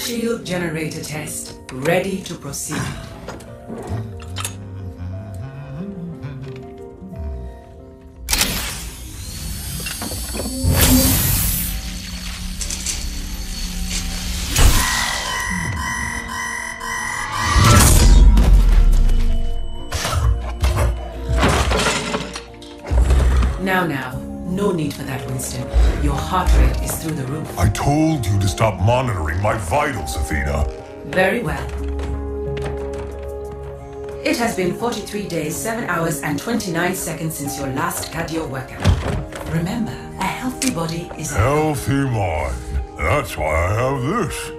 Shield generator test. Ready to proceed. Now. No need for that, Winston. Your heart rate is through the roof. I told you to stop monitoring my vitals, Athena. Very well. It has been 43 days, 7 hours, and 29 seconds since your last cardio workout. Remember, a healthy body is a healthy mind. That's why I have this.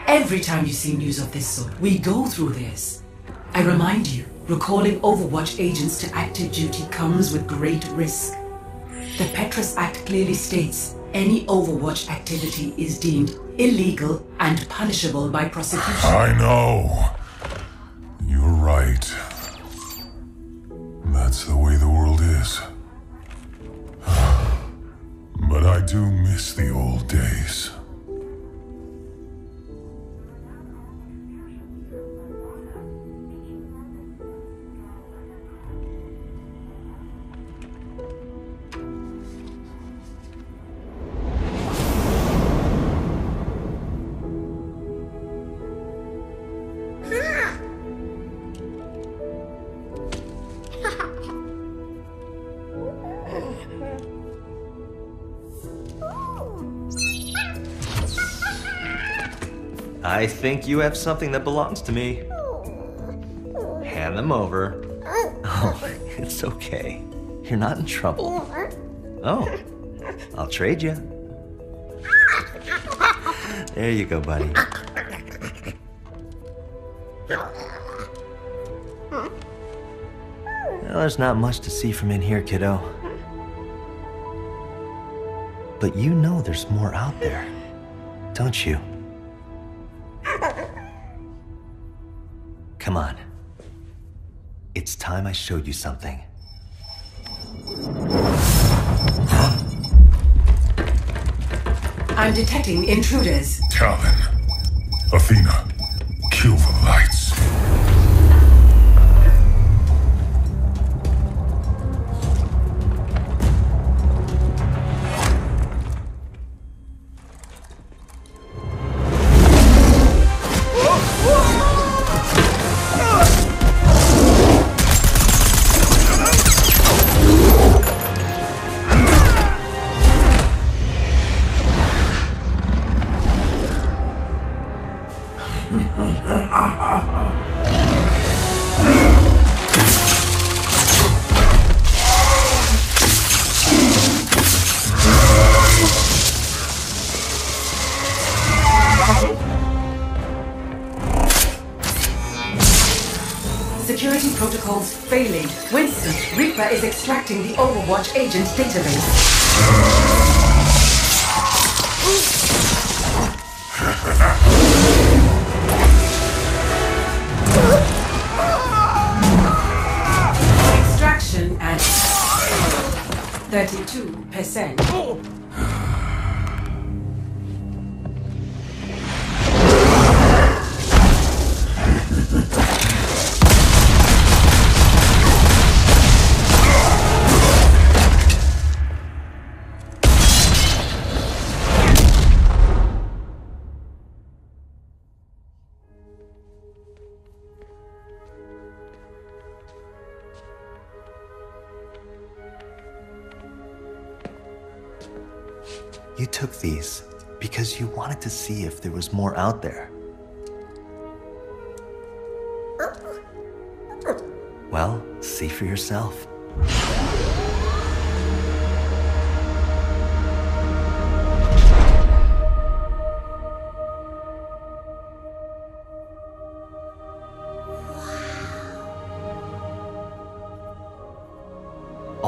Every time you see news of this sort, we go through this. I remind you, recalling Overwatch agents to active duty comes with great risk. The Petrus Act clearly states any Overwatch activity is deemed illegal and punishable by prosecution. I know. You're right. That's the way the world is. But I do miss the old days. I think you have something that belongs to me. Hand them over. Oh, it's okay. You're not in trouble. Oh, I'll trade you. There you go, buddy. Well, there's not much to see from in here, kiddo. But you know there's more out there, don't you? Come on. It's time I showed you something. I'm detecting intruders. Talon. Athena. Kill the lights. Security protocols failing. Winston, Reaper is extracting the Overwatch agent database. Extraction at 32%. You took these because you wanted to see if there was more out there. Well, see for yourself.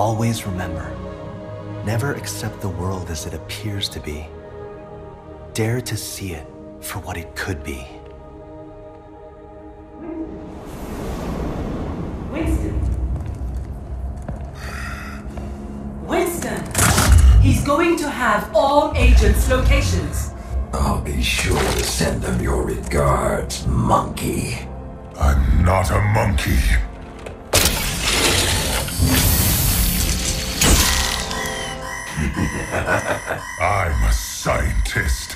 always remember, never accept the world as it appears to be. Dare to see it for what it could be. Winston! He's going to have all agents' locations. I'll be sure to send them your regards, monkey. I'm not a monkey. I'm a scientist.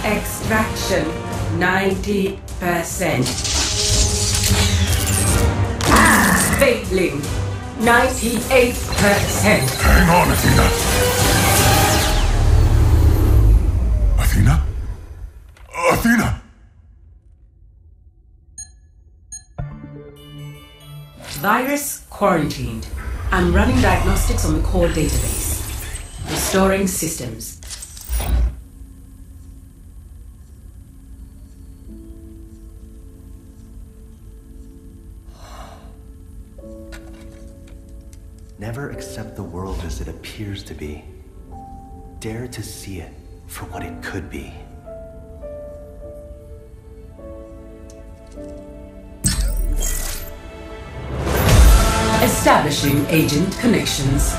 Extraction 90%. Failing 98%. Hang on, Athena. Athena? Athena! Virus quarantined. I'm running diagnostics on the core database. Restoring systems. Never accept the world as it appears to be. Dare to see it for what it could be. Establishing agent connections.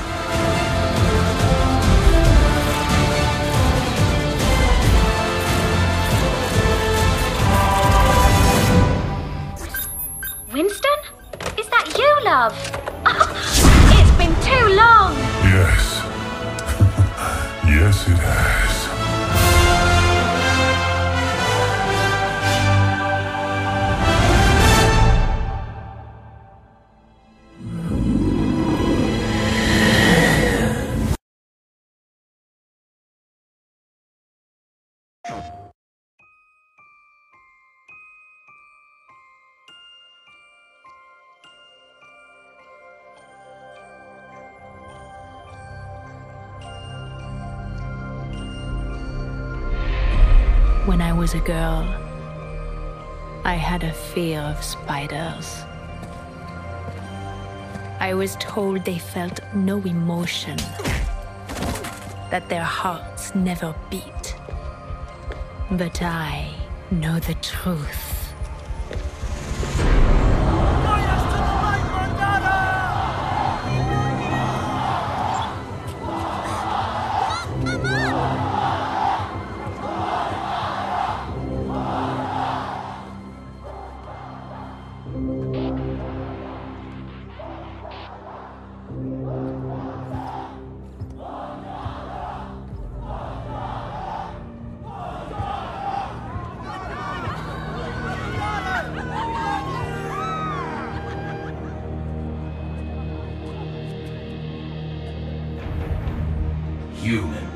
Winston? Is that you, love? It's been too long! Yes. Yes, it has. When I was a girl, I had a fear of spiders. I was told they felt no emotion, that their hearts never beat. But I know the truth. Human,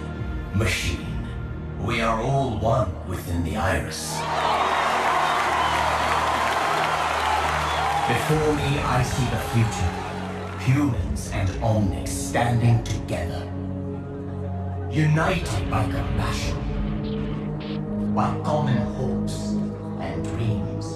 machine, we are all one within the iris. Before me, I see the future. Humans and Omnics standing together. United by compassion. While common hopes and dreams.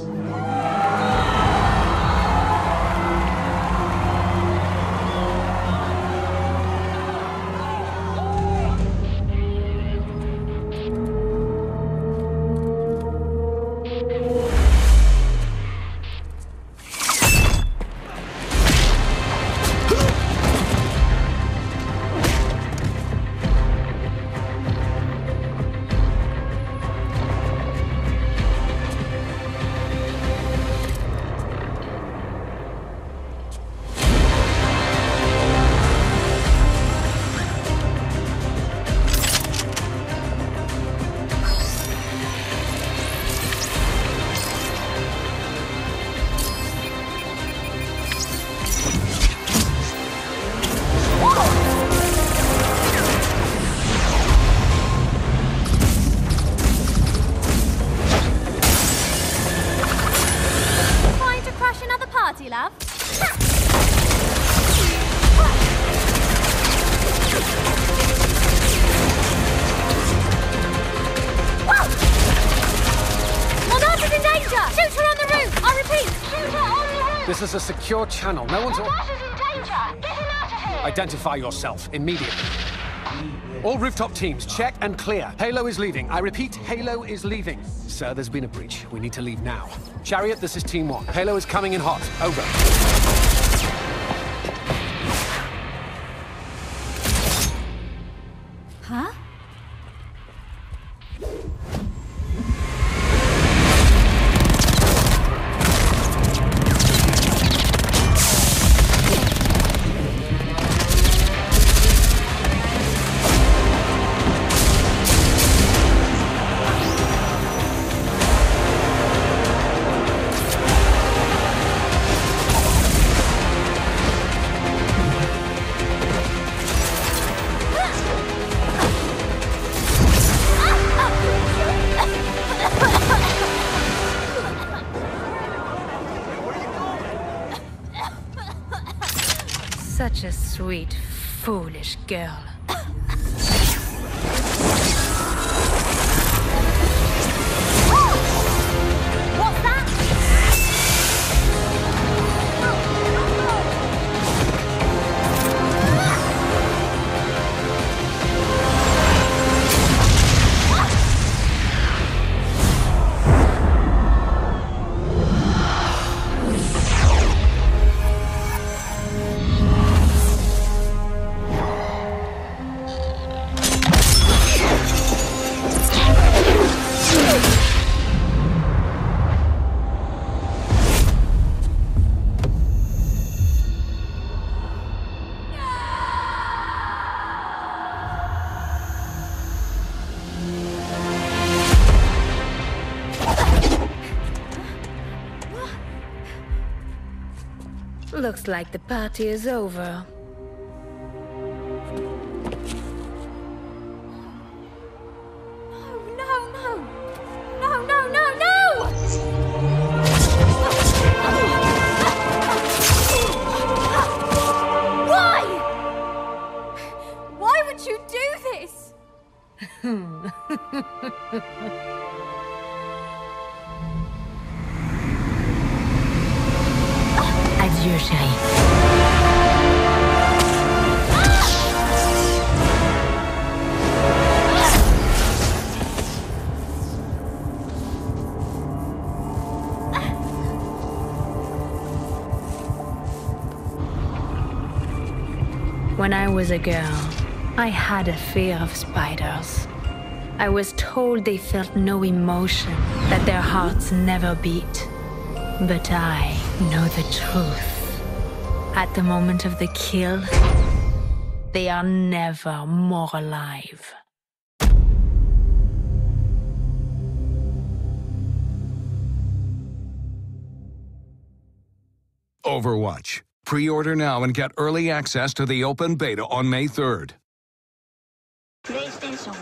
This is a secure channel. No one's... The boss is in danger! Get him out of here! Identify yourself immediately. All rooftop teams, check and clear. Halo is leaving. I repeat, Halo is leaving. Sir, there's been a breach. We need to leave now. Chariot, this is Team 1. Halo is coming in hot. Over. Huh? Such a sweet, foolish girl. What's that? Looks like the party is over. Why would you do this? Adieu, chérie. When I was a girl, I had a fear of spiders. I was told they felt no emotion, that their hearts never beat. But I know the truth. At the moment of the kill, they are never more alive. Overwatch. Pre-order now and get early access to the open beta on May 3rd. PlayStation.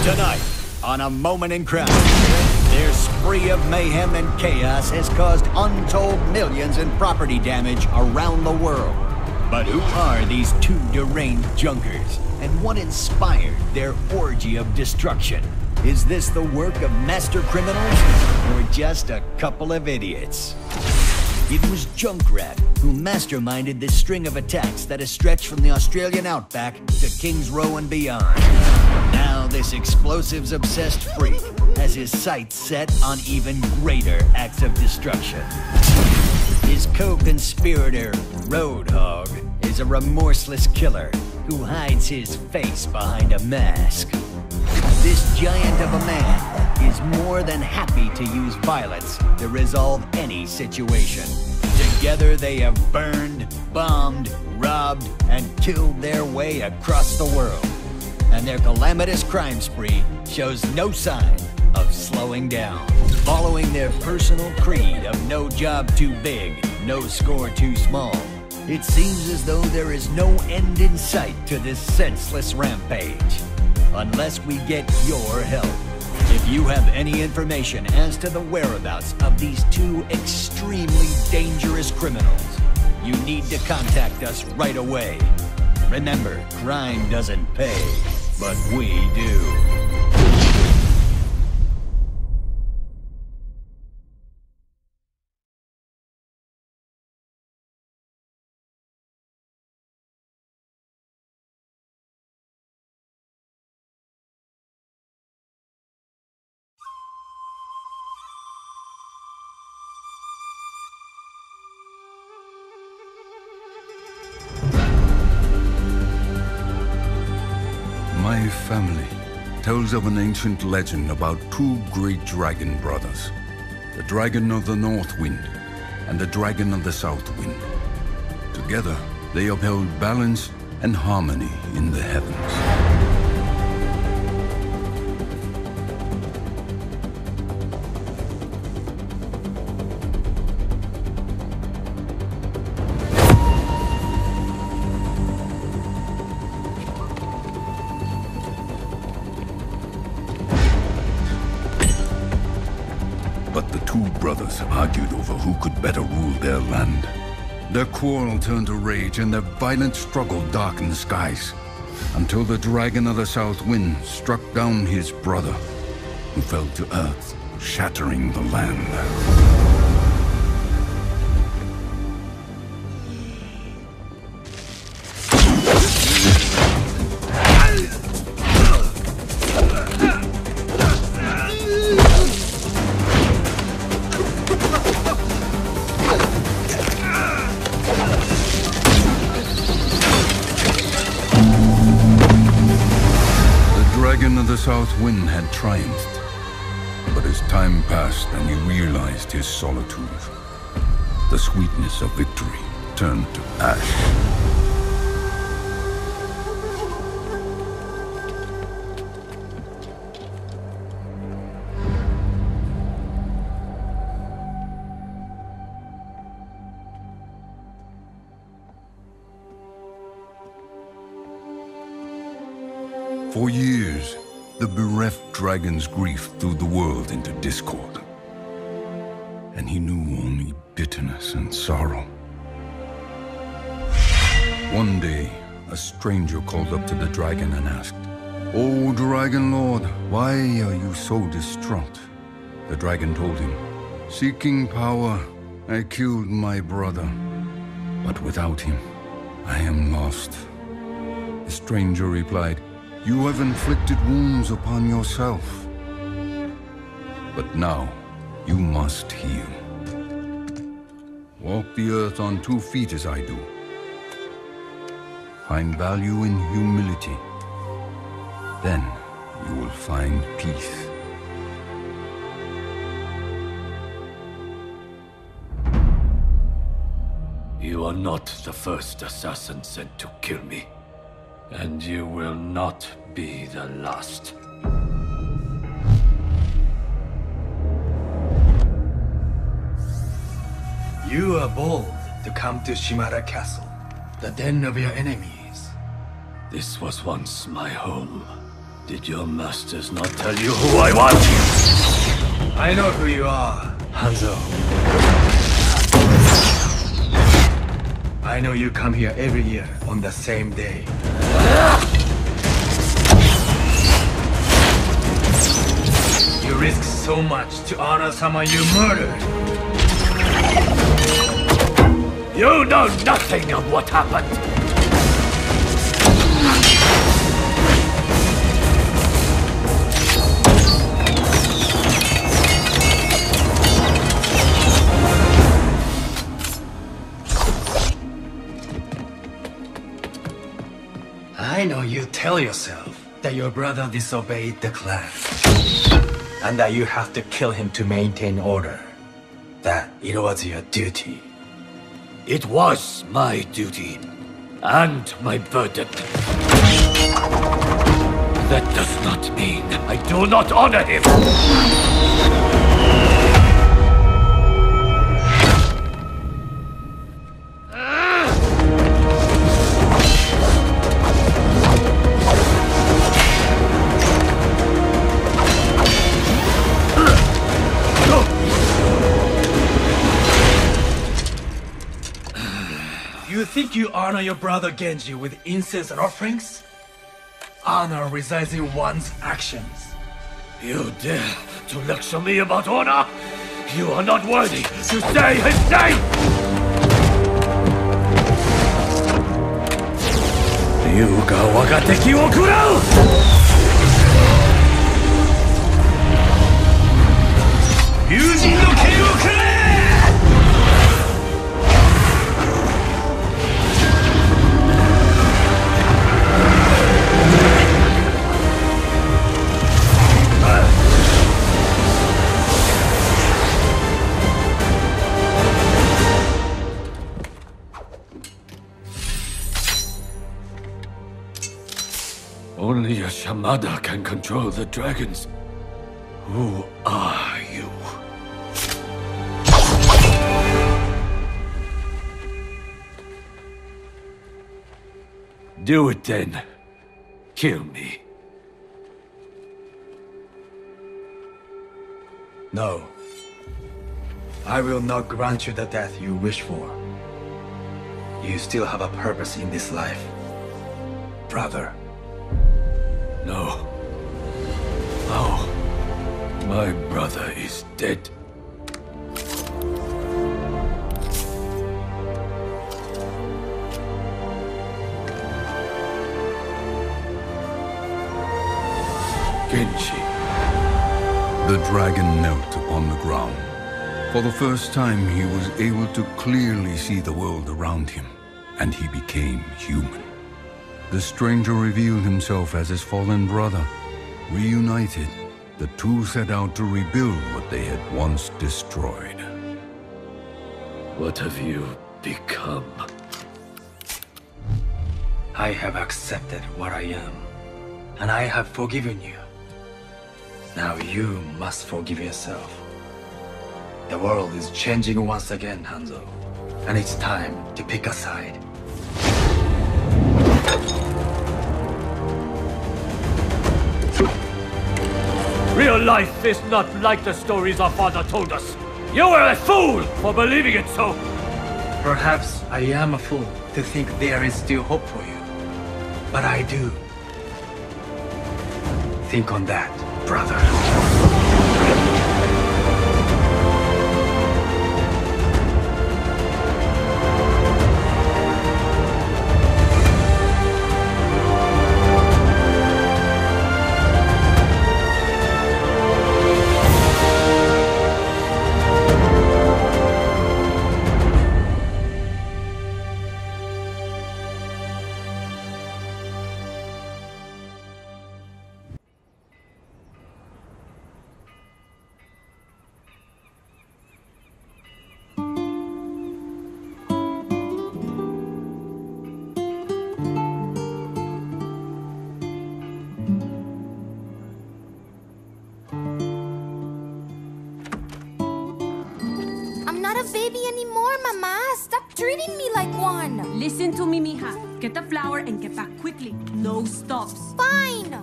Tonight, on A Moment in Crime, their spree of mayhem and chaos has caused untold millions in property damage around the world. But who are these two deranged junkers, and what inspired their orgy of destruction? Is this the work of master criminals, or just a couple of idiots? It was Junkrat who masterminded this string of attacks that has stretched from the Australian outback to Kings Row and beyond. Now this explosives-obsessed freak has his sights set on even greater acts of destruction. His co-conspirator, Roadhog, is a remorseless killer who hides his face behind a mask. This giant of a man is more than happy to use violence to resolve any situation. Together they have burned, bombed, robbed, and killed their way across the world. And their calamitous crime spree shows no sign of slowing down. Following their personal creed of no job too big, no score too small, it seems as though there is no end in sight to this senseless rampage. Unless we get your help. If you have any information as to the whereabouts of these two extremely dangerous criminals, you need to contact us right away. Remember, crime doesn't pay, but we do. My family tells of an ancient legend about two great dragon brothers. The dragon of the North Wind and the dragon of the South Wind. Together, they upheld balance and harmony in the heavens. But the two brothers argued over who could better rule their land. Their quarrel turned to rage, and their violent struggle darkened the skies, until the dragon of the South Wind struck down his brother, who fell to earth, shattering the land. The South Wind had triumphed, but as time passed and he realized his solitude, the sweetness of victory turned to ash. For years, the bereft dragon's grief threw the world into discord, and he knew only bitterness and sorrow. One day, a stranger called up to the dragon and asked, "O Dragon Lord, why are you so distraught?" The dragon told him, "Seeking power, I killed my brother, but without him, I am lost." The stranger replied, "You have inflicted wounds upon yourself. But now, you must heal. Walk the earth on 2 feet as I do. Find value in humility. Then you will find peace. You are not the first assassin sent to kill me. And you will not be the last. You are bold to come to Shimara Castle, the den of your enemies. This was once my home. Did your masters not tell you who I was? I know who you are, Hanzo. I know you come here every year on the same day. You risk so much to honor someone you murdered. You know nothing of what happened! I know you tell yourself that your brother disobeyed the clan, and that you have to kill him to maintain order. That it was your duty. It was my duty, and my burden. That does not mean I do not honor him! You think you honor your brother Genji with incense and offerings? Honor resides in one's actions. You dare to lecture me about honor? You are not worthy to say his name! Ryuga waga teki wo kurau! Ryujin no ken wo kure! Only a Shamada can control the dragons. Who are you? Do it then. Kill me. No. I will not grant you the death you wish for. You still have a purpose in this life, brother. No. No. My brother is dead. Genji. The dragon knelt upon the ground. For the first time, he was able to clearly see the world around him, and he became human. The stranger revealed himself as his fallen brother. Reunited, the two set out to rebuild what they had once destroyed. What have you become? I have accepted what I am, and I have forgiven you. Now you must forgive yourself. The world is changing once again, Hanzo, and it's time to pick a side. Real life is not like the stories our father told us. You were a fool for believing it so. Perhaps I am a fool to think there is still hope for you. But I do. Think on that, brother. a baby anymore, Mama. Stop treating me like one. Listen to me, mija. Get the flour and get back quickly. No stops. Fine.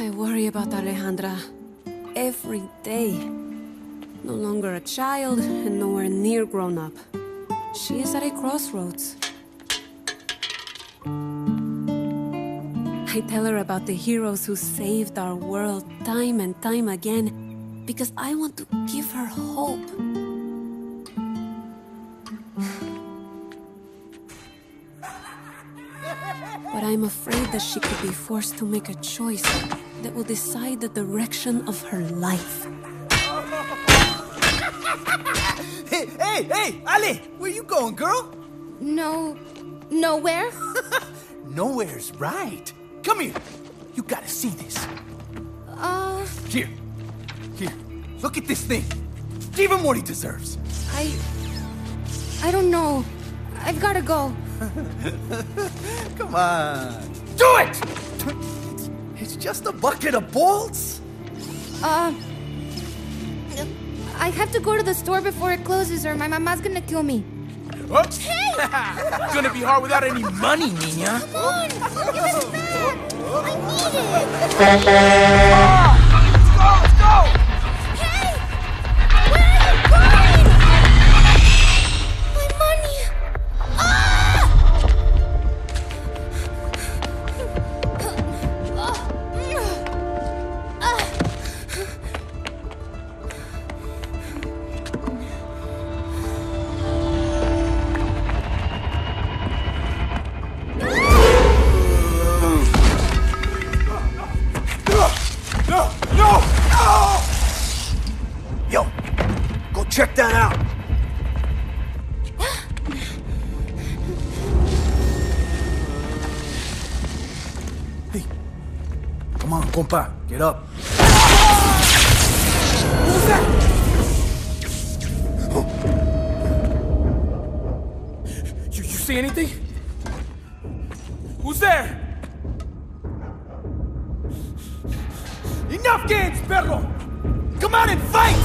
I worry about Alejandra every day. No longer a child and nowhere near grown up. She is at a crossroads. I tell her about the heroes who saved our world time and time again because I want to give her hope. But I'm afraid that she could be forced to make a choice that will decide the direction of her life. Hey, Ale! Where you going, girl? Nowhere? Nowhere's right. Come here. You gotta see this. Here. Look at this thing. Give him what he deserves. I don't know. I've gotta go. Come on. Do it! It's just a bucket of bolts. I have to go to the store before it closes or my mama's gonna kill me. What? Hey! It's gonna be hard without any money, Nina. Come on! Give it back! I need it! Let's go! Hey! Where are you going? My money! Yo, go check that out. Hey, come on, compa, get up. What was that? You see anything? Who's there? Enough games, perro! Come out and fight!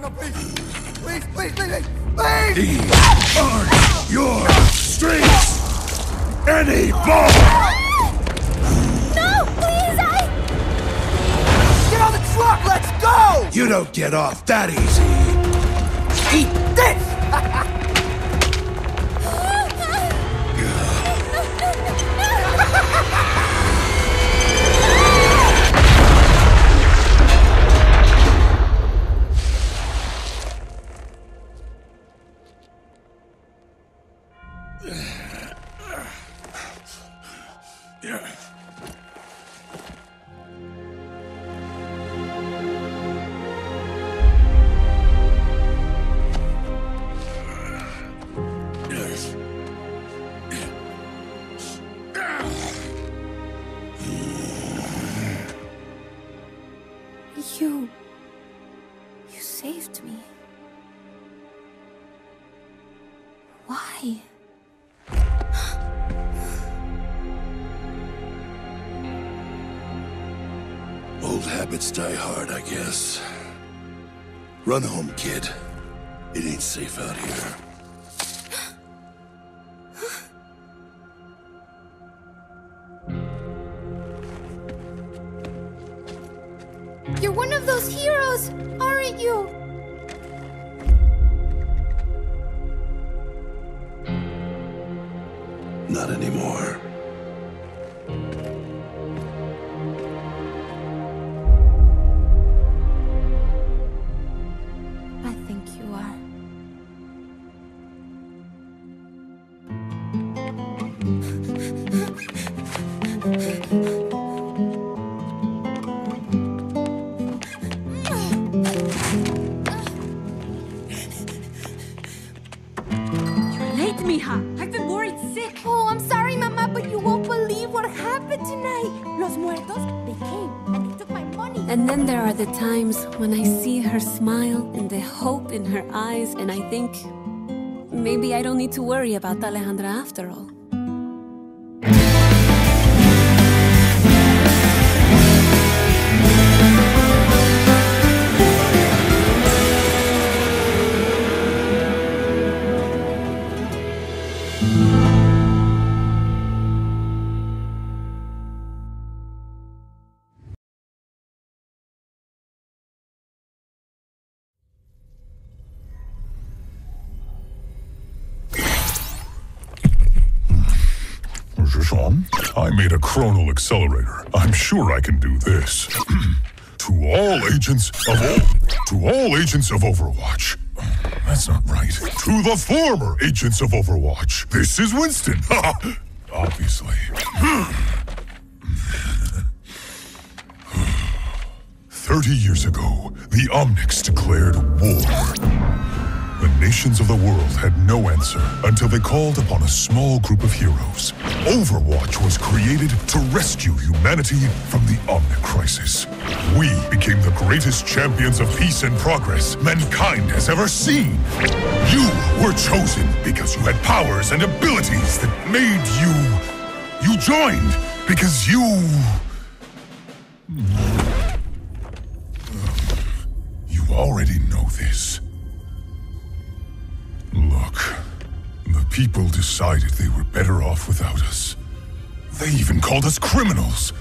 No, please! These aren't your streets anymore! No, please, Get on the truck, let's go! You don't get off that easy. Eat this! You saved me. Why? Old habits die hard, I guess. Run home, kid. It ain't safe out here. You're one of those heroes, aren't you? Not anymore. Los muertos, they came and they took my money. And then there are the times when I see her smile and the hope in her eyes, and I think, maybe I don't need to worry about Alejandra after all. I made a chronal accelerator. I'm sure I can do this. To all agents of Overwatch. That's not right. To the former agents of Overwatch. This is Winston. Obviously. 30 years ago, the Omnics declared war. The nations of the world had no answer until they called upon a small group of heroes. Overwatch was created to rescue humanity from the Omnic crisis. We became the greatest champions of peace and progress mankind has ever seen. You were chosen because you had powers and abilities that made you... You joined because you... You already know this. Look, the people decided they were better off without us. They even called us criminals.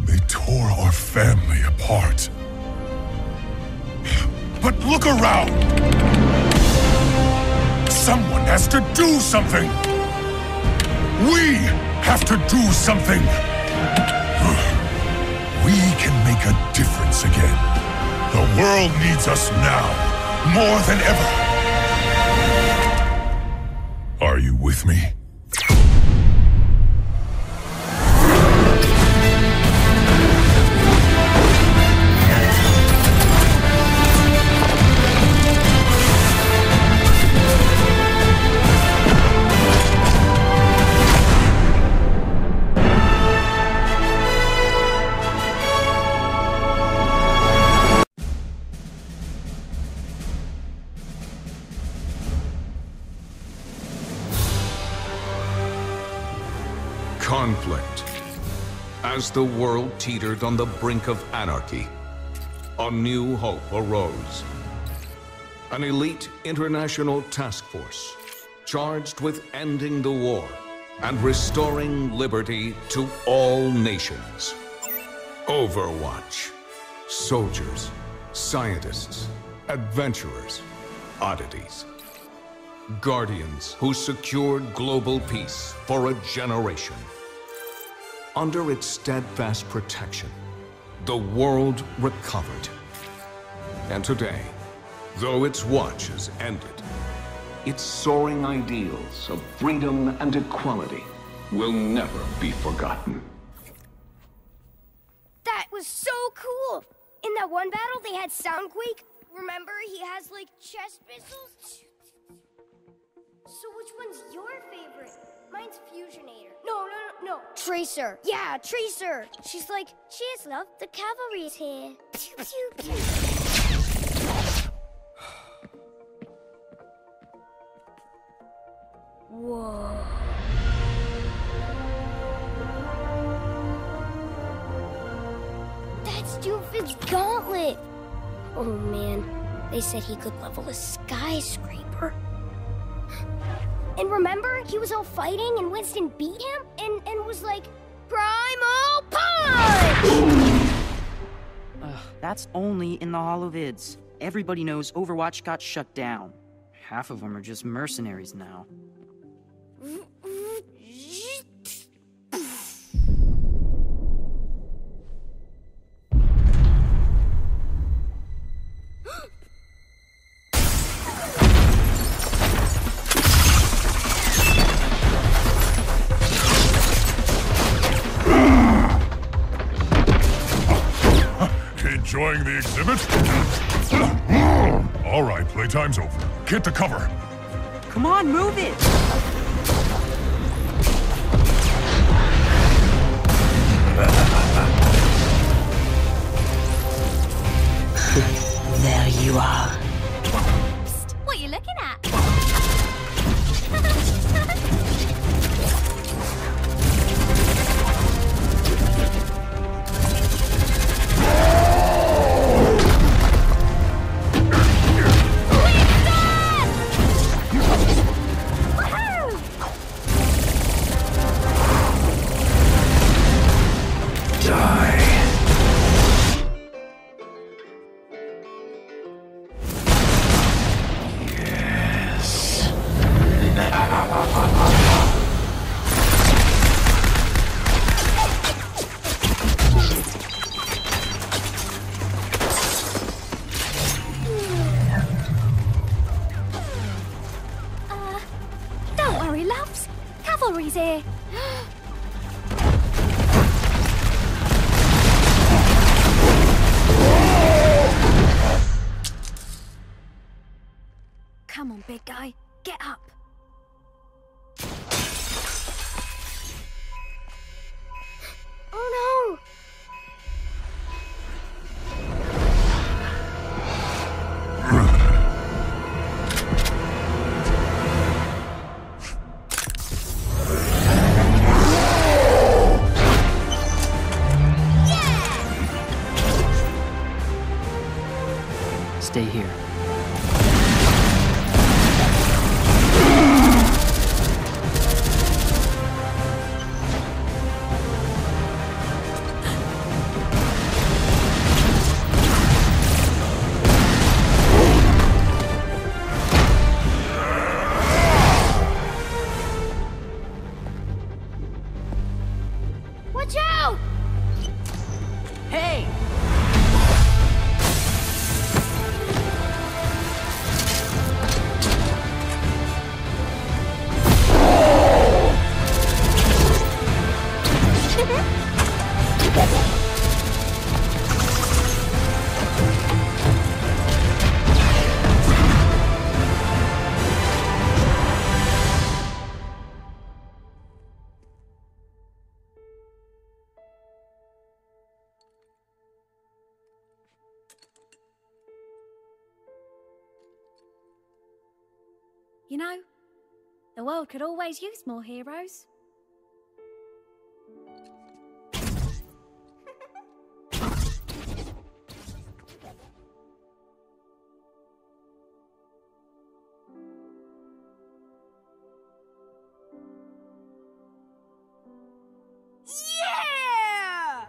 They tore our family apart. But look around! Someone has to do something! We have to do something! We can make a difference again. The world needs us now, more than ever. Are you with me? Conflict. As the world teetered on the brink of anarchy, a new hope arose. An elite international task force charged with ending the war and restoring liberty to all nations. Overwatch. Soldiers, scientists, adventurers, oddities. Guardians who secured global peace for a generation. Under its steadfast protection, the world recovered. And today, though its watch has ended, its soaring ideals of freedom and equality will never be forgotten. That was so cool! In that one battle, they had Soundquake. Remember, he has, like, chest missiles? So which one's your favorite? Mine's Fusionator. No. Tracer. Yeah, Tracer. She's like, cheers, love. The cavalry's here. Pew, pew, pew. Whoa. That's Doomfist's gauntlet. Oh, man. They said he could level a skyscraper. And remember, he was all fighting and Winston beat him and was like, Primal Punch! That's only in the holovids. Everybody knows Overwatch got shut down. Half of them are just mercenaries now. Enjoying the exhibit? All right, playtime's over. Get to cover. Come on, move it! There you are. Psst, what are you looking at? Don't worry, loves. Cavalry's here. Come on, big guy. Get up. Oh no! Stay here. Watch out! Hey! You know, the world could always use more heroes. Yeah!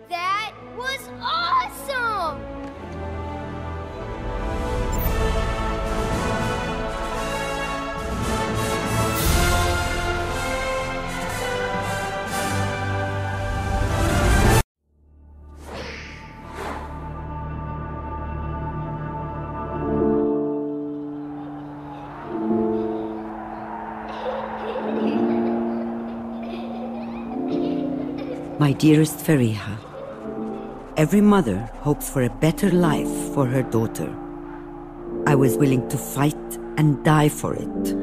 That was awesome! My dearest Fariha, every mother hopes for a better life for her daughter. I was willing to fight and die for it.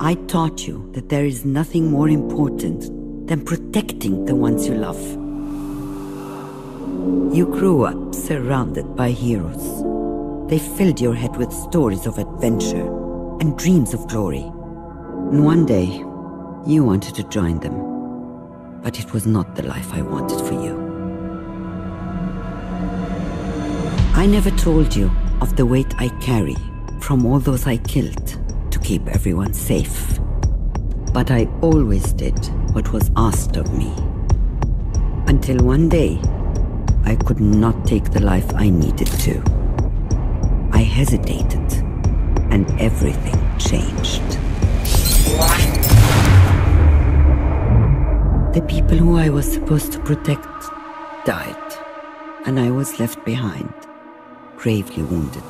I taught you that there is nothing more important than protecting the ones you love. You grew up surrounded by heroes. They filled your head with stories of adventure and dreams of glory. And one day, you wanted to join them, but it was not the life I wanted for you. I never told you of the weight I carry from all those I killed to keep everyone safe. But I always did what was asked of me. Until one day, I could not take the life I needed to. I hesitated, and everything changed. The people who I was supposed to protect died, and I was left behind, gravely wounded.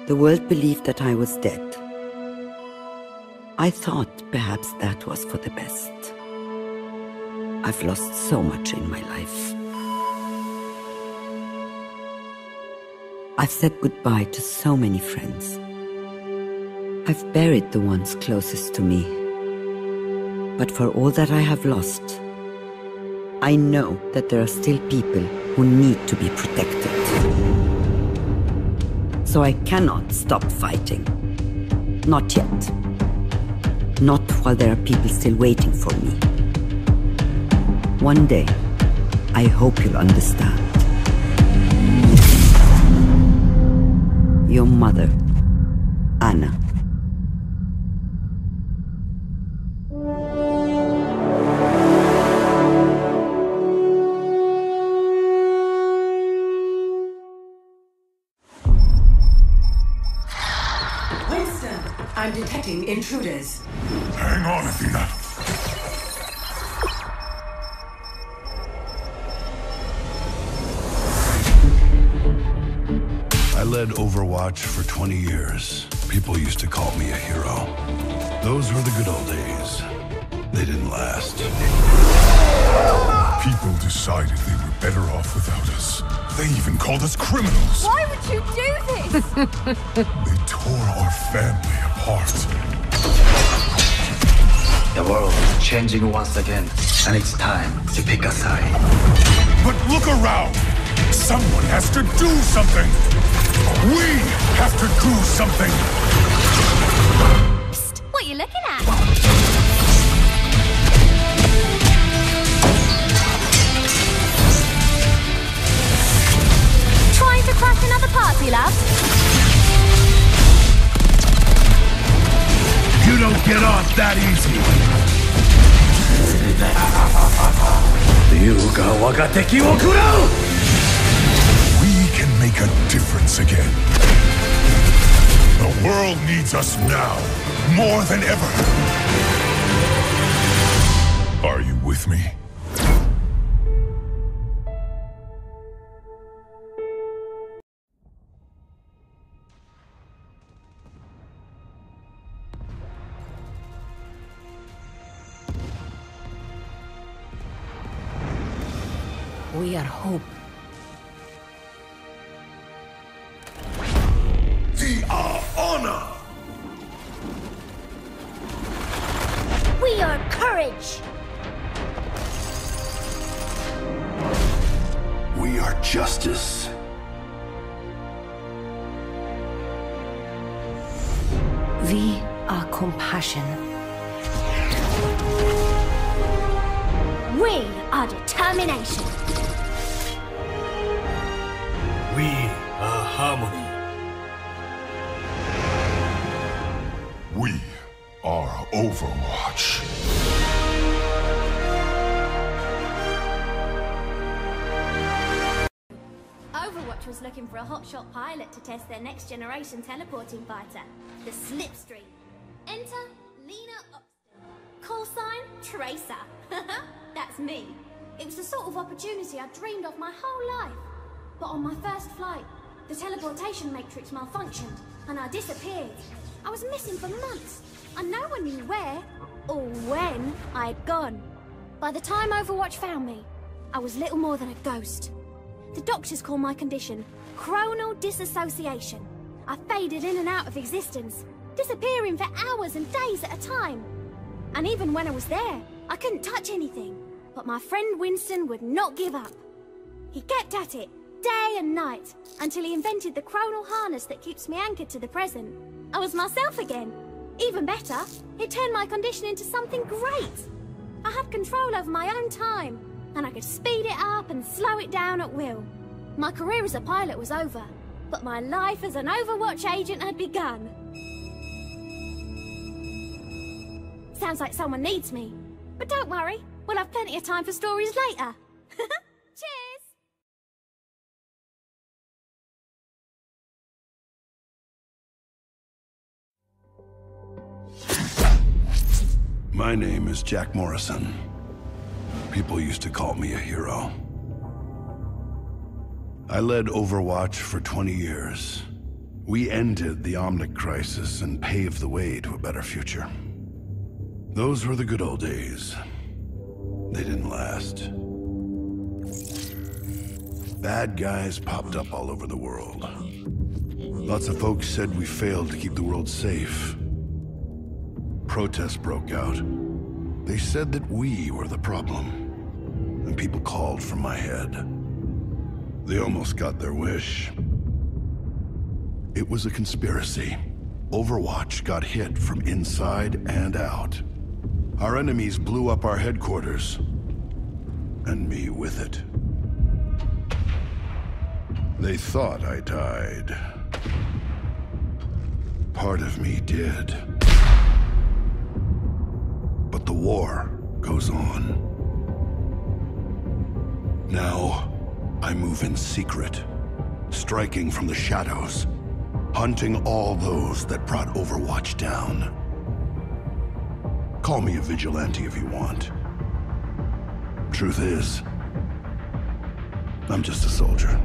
The world believed that I was dead. I thought perhaps that was for the best. I've lost so much in my life. I've said goodbye to so many friends. I've buried the ones closest to me. But for all that I have lost, I know that there are still people who need to be protected. So I cannot stop fighting. Not yet. Not while there are people still waiting for me. One day, I hope you'll understand. Your mother, Anna. Winston, I'm detecting intruders. Hang on, Athena. I led Overwatch for 20 years. People used to call me a hero. Those were the good old days. They didn't last. People decided they were better off without us. They even called us criminals. Why would you do this? They tore our family apart. The world is changing once again, and it's time to pick a side. But look around! Someone has to do something! We have to do something! Psst, what are you looking at? Trying to crash another party, love? You don't get off that easy! We can make a difference again. The world needs us now, more than ever. Are you with me? We are hope. We are honor! We are courage. We are justice. We are compassion. We are determination. We are harmony. We are Overwatch. Overwatch was looking for a hotshot pilot to test their next generation teleporting fighter, the Slipstream. Enter Lena Oxton. Call sign Tracer. That's me. It was the sort of opportunity I dreamed of my whole life. But on my first flight, the teleportation matrix malfunctioned and I disappeared. I was missing for months and no one knew where or when I'd gone. By the time Overwatch found me, I was little more than a ghost. The doctors call my condition chronal disassociation. I faded in and out of existence, disappearing for hours and days at a time. And even when I was there, I couldn't touch anything. But my friend Winston would not give up. He kept at it, day and night, until he invented the chronal harness that keeps me anchored to the present. I was myself again. Even better, it turned my condition into something great. I had control over my own time, and I could speed it up and slow it down at will. My career as a pilot was over, but my life as an Overwatch agent had begun. Sounds like someone needs me. But don't worry, we'll have plenty of time for stories later. Cheers! My name is Jack Morrison. People used to call me a hero. I led Overwatch for 20 years. We ended the Omnic crisis and paved the way to a better future. Those were the good old days. They didn't last. Bad guys popped up all over the world. Lots of folks said we failed to keep the world safe. protests broke out, they said that we were the problem, and people called for my head. They almost got their wish. It was a conspiracy. Overwatch got hit from inside and out. Our enemies blew up our headquarters, and me with it. They thought I died. Part of me did. But the war goes on. Now, I move in secret, striking from the shadows, hunting all those that brought Overwatch down. Call me a vigilante if you want. Truth is, I'm just a soldier.